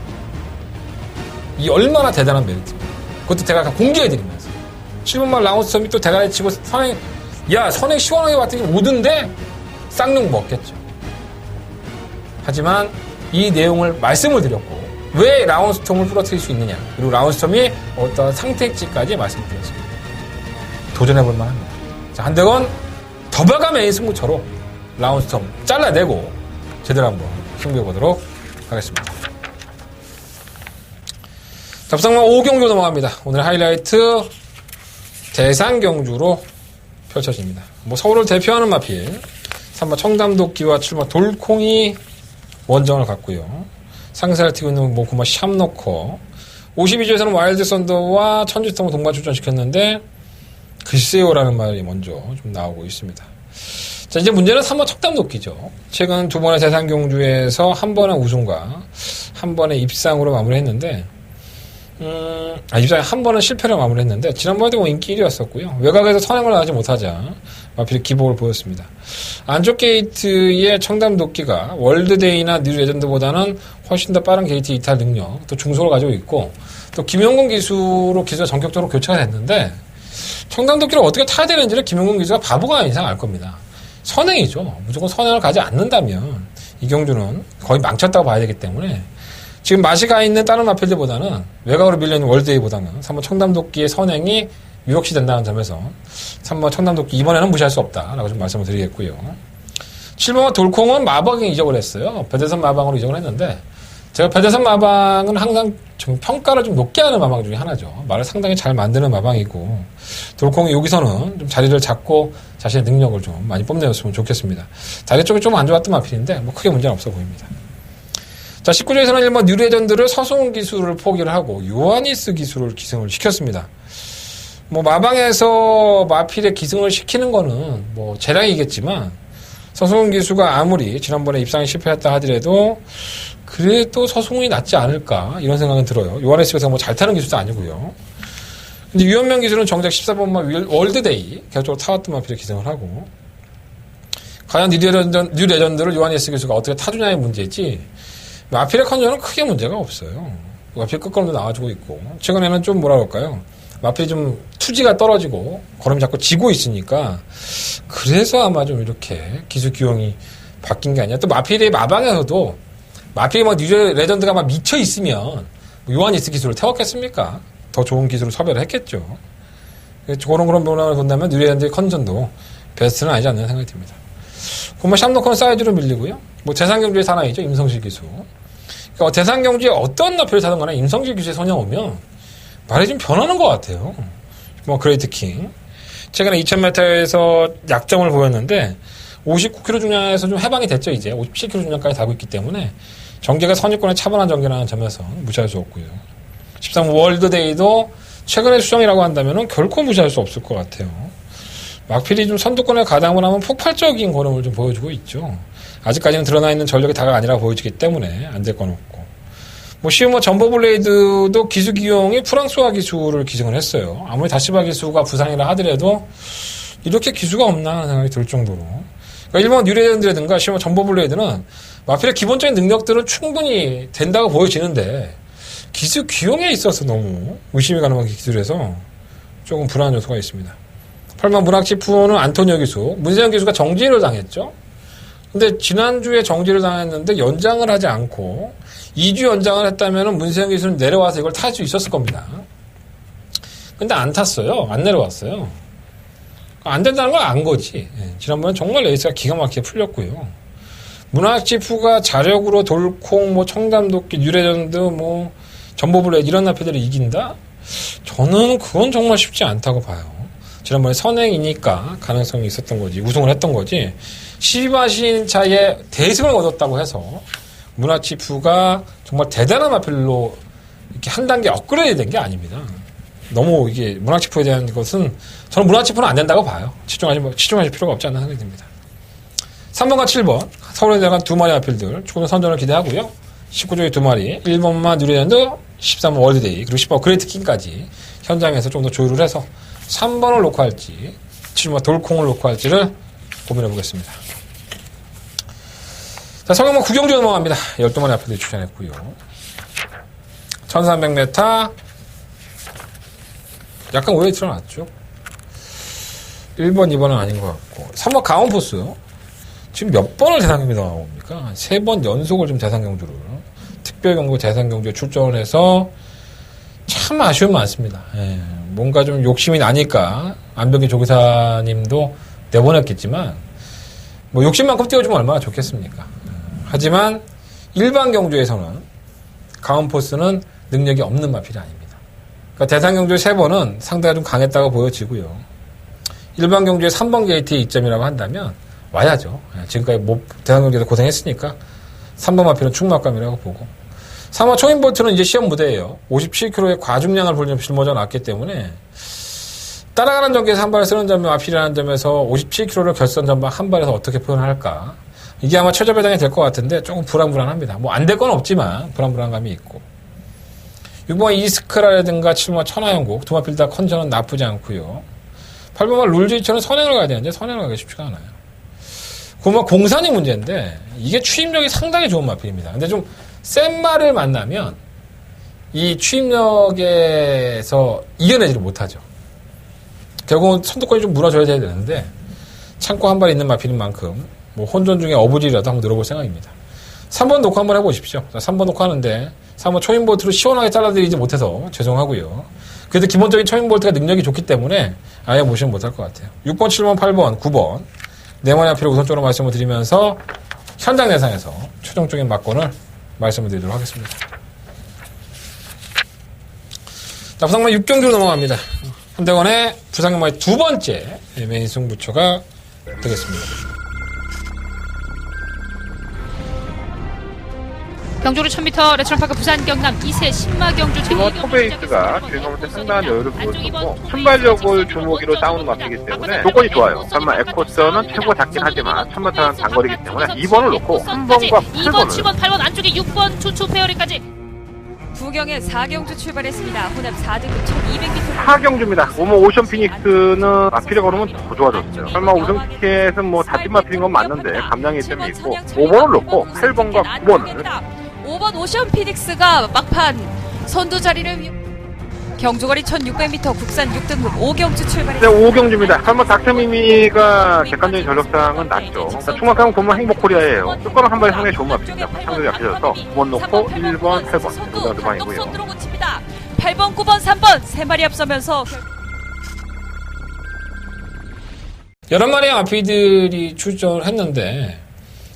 이 얼마나 대단한 메리트입니다. 그것도 제가 공개해드리면서 7번만 라운스톰이 또 대가리 치고 선행 시원하게 왔더니 5등인데 쌍욕 먹겠죠. 하지만 이 내용을 말씀을 드렸고 왜 라운스톰을 부러뜨릴 수 있느냐 그리고 라운스톰이 어떤 상태일지까지 말씀드렸습니다. 도전해볼 만합니다. 자, 한대건 더바가 메인 승부처로 라운스톰 잘라내고 제대로 한번 승부해보도록 하겠습니다. 자, 부상만 5경주 넘어갑니다. 오늘 하이라이트 대상경주로 펼쳐집니다. 서울을 대표하는 마필 3번 청담도끼와 7번 돌콩이 원정을 갔고요. 상세를 튀고 있는 9번 샴노커 52조에서는 와일드 썬더와 천지스톰을 동반 출전시켰는데 글쎄요라는 말이 먼저 좀 나오고 있습니다. 자, 이제 문제는 3번 청담도끼죠. 최근 두 번의 대상경주에서 한 번의 우승과 한 번의 입상으로 마무리했는데 입상에 한 번은 실패로 마무리했는데 지난번에도 인기 1위였었고요. 외곽에서 선행을 하지 못하자 마필이 기복을 보였습니다. 안쪽 게이트의 청담도끼가 월드데이나 뉴레전드보다는 훨씬 더 빠른 게이트 이탈 능력, 또 중소를 가지고 있고 또 김용근 기수로 기수가 전격적으로 교체가 됐는데 청담도끼를 어떻게 타야 되는지를 김용근 기수가 바보가 아닌 이상 알 겁니다. 선행이죠. 무조건 선행을 가지 않는다면 이 경주는 거의 망쳤다고 봐야 되기 때문에 지금 맛이 가 있는 다른 마필들보다는 외곽으로 밀려있는 월드데이보다는 3번 청담도끼의 선행이 유력시 된다는 점에서 3번 청담도끼 이번에는 무시할 수 없다라고 좀 말씀을 드리겠고요. 7번과 돌콩은 마방에 이적을 했어요. 배대선 마방으로 이적을 했는데 제가 배대선 마방은 항상 좀 평가를 좀 높게 하는 마방 중에 하나죠. 말을 상당히 잘 만드는 마방이고 돌콩이 여기서는 좀 자리를 잡고 자신의 능력을 좀 많이 뽐내줬으면 좋겠습니다. 자리 쪽이 좀 안 좋았던 마필인데 뭐 크게 문제는 없어 보입니다. 자, 19조에서는 1번 뉴레전드를 서승훈 기술을 포기를 하고 요하니스 기술을 기승을 시켰습니다. 뭐 마방에서 마필의 기승을 시키는 거는 뭐 재량이겠지만 서승훈 기수가 아무리 지난번에 입상에 실패했다 하더라도 그래도 서승훈이 낫지 않을까 이런 생각은 들어요. 요하니스가 뭐 잘 타는 기술도 아니고요. 근데 유현명 기술은 정작 14번마 월드데이 계속적으로 타왔던 마필의 기승을 하고 과연 뉴레전드를 요하니스 기수가 어떻게 타주냐의 문제지 마필의 컨디션은 크게 문제가 없어요. 마필 끝걸음도 나와주고 있고 최근에는 좀 뭐라 그럴까요? 마필이 좀 투지가 떨어지고 걸음이 자꾸 지고 있으니까 그래서 아마 좀 이렇게 기술 기용이 바뀐 게 아니야. 또 마필의 마방에서도 마필이 막 뉴레전드가 막 미쳐 있으면 요하니스 기술을 태웠겠습니까? 더 좋은 기술을 섭외를 했겠죠. 그런 부분을 본다면 뉴레전드의 컨디션도 베스트는 아니지 않나 생각이 듭니다. 그러면 샴노컨은 사이즈로 밀리고요. 뭐 대상경주의 사나이죠. 임성실 기수. 그러니까 대상경주에 어떤 마필을 타든 간에 임성실 기수의 선영 오면 말이 좀 변하는 것 같아요. 뭐 그레이트 킹. 최근에 2000m에서 약점을 보였는데 59km 중량에서 좀 해방이 됐죠. 이제 57km 중량까지 달고 있기 때문에 전개가 선입권에 차분한 전개라는 점에서 무시할 수 없고요. 13 월드데이도 최근의 수정이라고 한다면 결코 무시할 수 없을 것 같아요. 막필이 좀 선두권에 가담을 하면 폭발적인 걸음을 좀 보여주고 있죠. 아직까지는 드러나 있는 전력이 다가 아니라 보여지기 때문에 안 될 건 없고. 뭐 쉬운 뭐 점버블레이드도 기수 기용이 프랑스화 기수를 기승을 했어요. 아무리 다시바 기수가 부상이라 하더라도 이렇게 기수가 없나 하는 생각이 들 정도로. 그러니까 일본 뉴레전드라든가 쉬운 점버블레이드는 마필의 기본적인 능력들은 충분히 된다고 보여지는데 기수 기용에 있어서 너무 의심이 가능한 기술에서 조금 불안한 요소가 있습니다. 8번 문학지프는 안토니오 기수, 문세영 기수가 정지를 당했죠. 근데 지난주에 정지를 당했는데 연장을 하지 않고 2주 연장을 했다면 문세영 기수는 내려와서 이걸 탈 수 있었을 겁니다. 근데 안 탔어요. 안 내려왔어요. 안 된다는 걸 안 거지. 지난번에 정말 레이스가 기가 막히게 풀렸고요. 문학지프가 자력으로 돌콩, 뭐 청담도끼, 뉴레전드, 뭐 전보블레 이런 나피들을 이긴다? 저는 그건 정말 쉽지 않다고 봐요. 지난번에 선행이니까 가능성이 있었던 거지, 우승을 했던 거지, 12마신 차에 대승을 얻었다고 해서 문화치프가 정말 대단한 마필로 이렇게 한 단계 업그레이드 된 게 아닙니다. 너무 이게 문화치프에 대한 것은 저는 문화치프는 안 된다고 봐요. 치중하실 필요가 없지 않나 생각이 듭니다. 3번과 7번 서울에 대한 두 마리 마필들 축구는 선전을 기대하고요. 19조의 두 마리 1번만 뉴레전드, 13번 월드데이 그리고 10번 그레이트 킹까지 현장에서 좀 더 조율을 해서 3번을 놓고 할지 7번 돌콩을 놓고 할지를 고민해 보겠습니다. 자, 성형문 구경주 넘어갑니다. 12마리 앞에도 출전했고요. 1300m 약간 오해 드러났죠. 1번, 2번은 아닌 것 같고 3번 강원포스 지금 몇 번을 대상경주 나옵니까? 3번 연속을 지금 대상경주를 특별경고 대상경주에 출전을 해서 참 아쉬움 많습니다. 예, 뭔가 좀 욕심이 나니까 안병기 조기사님도 내보냈겠지만 뭐 욕심만큼 띄워주면 얼마나 좋겠습니까? 하지만 일반 경주에서는 강원포스는 능력이 없는 마필이 아닙니다. 그러니까 대상경주의 3번은 상당히 좀 강했다고 보여지고요. 일반 경주의 3번 게이트의 이점이라고 한다면 와야죠. 지금까지 대상경주에서 고생했으니까 3번 마필은 충막감이라고 보고 3번 초인볼트는 이제 시험 무대예요. 57kg의 과중량을 짊어져 놨기 때문에 따라가는 전개에서 한 발을 쓰는 점이 마필이라는 점에서 57kg를 결선 전방 한 발에서 어떻게 표현할까? 이게 아마 최저 배당이 될 것 같은데 조금 불안합니다. 뭐 안 될 건 없지만 불안감이 있고 6번 이스크라라든가 7번 천하영국 두 마필 다 컨디션은 나쁘지 않고요. 8번만 룰즈이처는 선행을 가야 되는데 선행을 가기 쉽지가 않아요. 9번 공산이 문제인데 이게 추임력이 상당히 좋은 마필입니다. 근데 좀 센 말을 만나면 이 추임력에서 이겨내지를 못하죠. 결국은 선두권이 좀 무너져야 되는데 창고 한 발 있는 마필인 만큼 뭐 혼전 중에 어부지라도 한번 늘어볼 생각입니다. 3번 놓고 한번 해보십시오. 3번 놓고 하는데 3번 초인볼트로 시원하게 잘라드리지 못해서 죄송하고요. 그래도 기본적인 초인볼트가 능력이 좋기 때문에 아예 모시면 못할 것 같아요. 6번, 7번, 8번, 9번 네 마리 마필을 우선적으로 말씀을 드리면서 현장 예상에서 최종적인 막권을 말씀을 드리도록 하겠습니다. 자, 부상마 6경주로 넘어갑니다. 한대건의 부상마의 두 번째 메인 승부처가 되겠습니다. 경주로 1000m 레츠런파크 부산 경남 2세 신마 경주 이번 토베이스가 주행하면서 상당한 여유를 보였었고 순발력을 주무기로 싸우는 마피이기 때문에 조건이 좋아요. 설마 에코스는 최고 작긴 하지만 1000m는 단거리이기 때문에 2번을 놓고 3번과 2번, 8번을 7번, 8번 안쪽에 6번 추추 페어링까지 부경의 4경주 출발했습니다. 혼합 4등급 1200m. 4경주입니다. 오션 피닉스는 마피를 걸으면 더 좋아졌어요. 설마 우승 티켓은 뭐 다찐 마피인 건 맞는데 감량이 템이 있고 5번을 놓고 8번과 9번을 5번 오션 피닉스가 막판 선두 자리를 경주거리 1600m 국산 6등급 5경주 네, 출발했습니다. 5경주입니다. 설마 닥터미미가 객관적인 전력상은 낮죠. 충만하면 보면 행복코리아예요. 끝거는 한 발에 상당히 좋은 마피입니다. 상대가 약해져서 9번 놓고 1번, 8번 그다음 두방이고요. 선두로 고칩니다. 8번, 9번, 3번 세 마리 앞서면서 여러 마리의 마피들이 출전을 했는데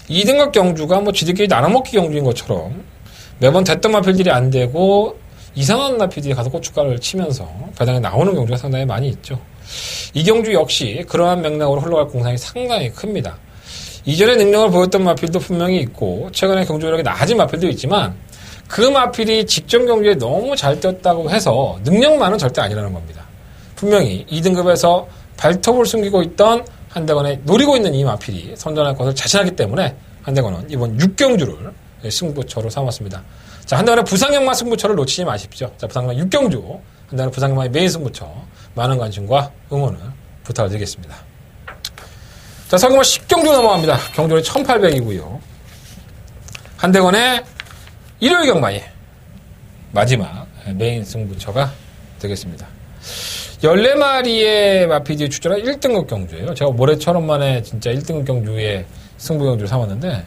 2등급 경주가 뭐 지들끼리 나눠먹기 경주인 것처럼 매번 됐던 마필들이 안 되고 이상한 마필들이 가서 고춧가루를 치면서 배당에 나오는 경주가 상당히 많이 있죠. 이 경주 역시 그러한 맥락으로 흘러갈 공산이 상당히 큽니다. 이전에 능력을 보였던 마필도 분명히 있고 최근에 경주력이 낮은 마필도 있지만 그 마필이 직전 경주에 너무 잘 뛰었다고 해서 능력만은 절대 아니라는 겁니다. 분명히 2등급에서 발톱을 숨기고 있던 한대건에 노리고 있는 이 마필이 선전할 것을 자신하기 때문에 한대건은 이번 6경주를 승부처로 삼았습니다. 자, 한대건의 부상경마 승부처를 놓치지 마십시오. 자, 부상경마 6경주, 한대건의 부상경마의 메인 승부처 많은 관심과 응원을 부탁을 드리겠습니다. 자, 상경마 10경주 넘어갑니다. 경주는 1800이고요. 한대건의 일요일 경마의 마지막 메인 승부처가 되겠습니다. 14마리의 마피디에 출전한 1등급 경주예요. 제가 모래처럼 만에 진짜 1등급 경주의 승부 경주를 삼았는데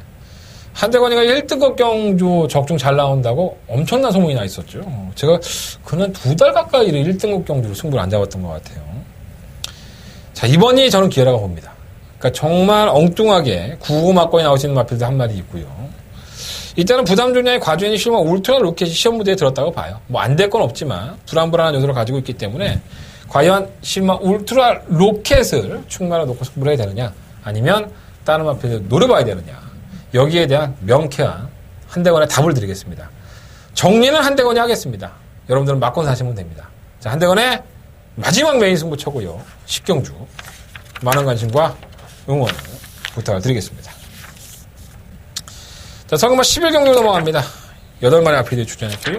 한대건이가 1등급 경주 적중 잘 나온다고 엄청난 소문이 나 있었죠. 제가 그는 2달 가까이를 1등급 경주로 승부를 안 잡았던 것 같아요. 자, 이번이 저는 기회라고 봅니다. 그러니까 정말 엉뚱하게 구구막권이 나오시는 마필도 한 마리 있고요. 이때는 부담존야의 과주인이 실마 울트라 로켓이 시험 무대에 들었다고 봐요. 뭐 안 될 건 없지만 불안불안한 요소를 가지고 있기 때문에 과연 실마 울트라 로켓을 충만을 놓고 승부를 해야 되느냐 아니면 다른 마필을 노려봐야 되느냐 여기에 대한 명쾌한 한대건의 답을 드리겠습니다. 정리는 한대건이 하겠습니다. 여러분들은 막권 사시면 됩니다. 자, 한대건의 마지막 메인 승부처고요. 10경주 많은 관심과 응원을 부탁을 드리겠습니다. 자, 성금마 11경주 넘어갑니다. 8마리 마필이 출전했고요.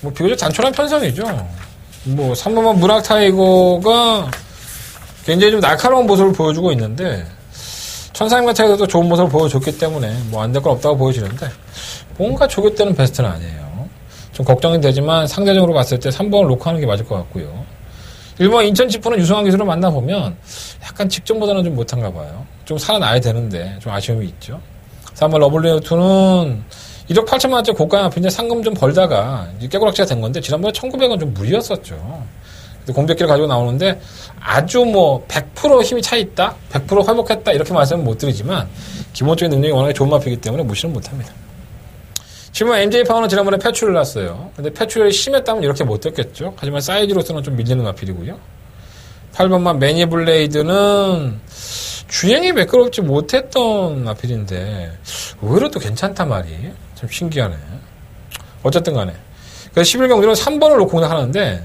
뭐 비교적 단촐한 편성이죠. 뭐 3번만 문학 타이거가 굉장히 좀 날카로운 모습을 보여주고 있는데 천상마차에서도 좋은 모습을 보여줬기 때문에 뭐 안 될 건 없다고 보여지는데 뭔가 조교때는 베스트는 아니에요. 좀 걱정이 되지만 상대적으로 봤을 때 3번을 놓고 하는 게 맞을 것 같고요. 1번 인천 지프는 유승환 기술을 만나보면 약간 직전보다는 좀 못한가 봐요. 좀 살아나야 되는데 좀 아쉬움이 있죠. 3번 러블리노트는 1억 8천만 원짜리 고가의 앞인데 상금 좀 벌다가 깨고락지가 된 건데 지난번에 1900원 좀 무리였었죠. 공백기를 가지고 나오는데 아주 뭐 100% 힘이 차 있다, 100% 회복했다 이렇게 말씀은 못 드리지만 기본적인 능력이 워낙에 좋은 마피이기 때문에 무시는 못합니다. 지금 MJ 파워는 지난번에 패출을 났어요. 근데 패출이 심했다면 이렇게 못 됐겠죠. 하지만 사이즈로서는 좀 밀리는 마필이고요. 8번만 매니블레이드는 주행이 매끄럽지 못했던 마필인데 의외로 또 괜찮단 말이 참 신기하네. 어쨌든 간에 그래서 11경기는 3번을 놓고 그냥 하는데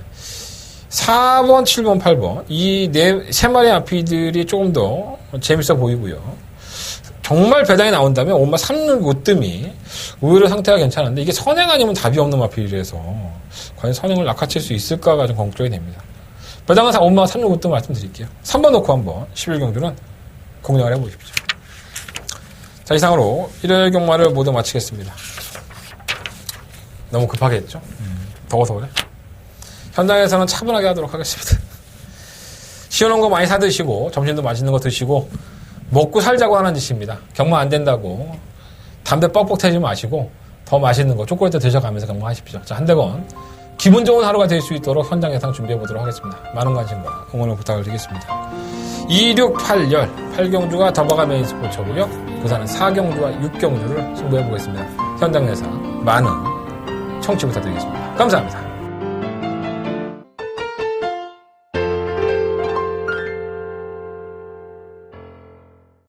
4번, 7번, 8번 이 세 마리 마피들이 조금 더 재밌어 보이고요. 정말 배당이 나온다면 온마 3루 못뜸이 의외로 상태가 괜찮은데 이게 선행 아니면 답이 없는 마필이라서 과연 선행을 낚아챌 수 있을까가 좀 걱정이 됩니다. 배당은 온마 3루 못뜸 말씀드릴게요. 3번 놓고 한번 11경주는 공략을 해보십시오. 자, 이상으로 일요일 경마를 모두 마치겠습니다. 너무 급하게 했죠? 더워서 그래. 현장에서는 차분하게 하도록 하겠습니다. 시원한 거 많이 사드시고 점심도 맛있는 거 드시고 먹고 살자고 하는 짓입니다. 경마 안 된다고 담배 뻑뻑 태지 마시고 더 맛있는 거 초콜릿 드셔가면서 경마하십시오. 자, 한대건 기분 좋은 하루가 될 수 있도록 현장 예상 준비해 보도록 하겠습니다. 많은 관심과 응원을 부탁을 드리겠습니다. 2688열 8경주가 더버가 메인 스포츠고요. 부산은 4경주와 6경주를 승부해 보겠습니다. 현장 예상 많은 청취 부탁드리겠습니다. 감사합니다.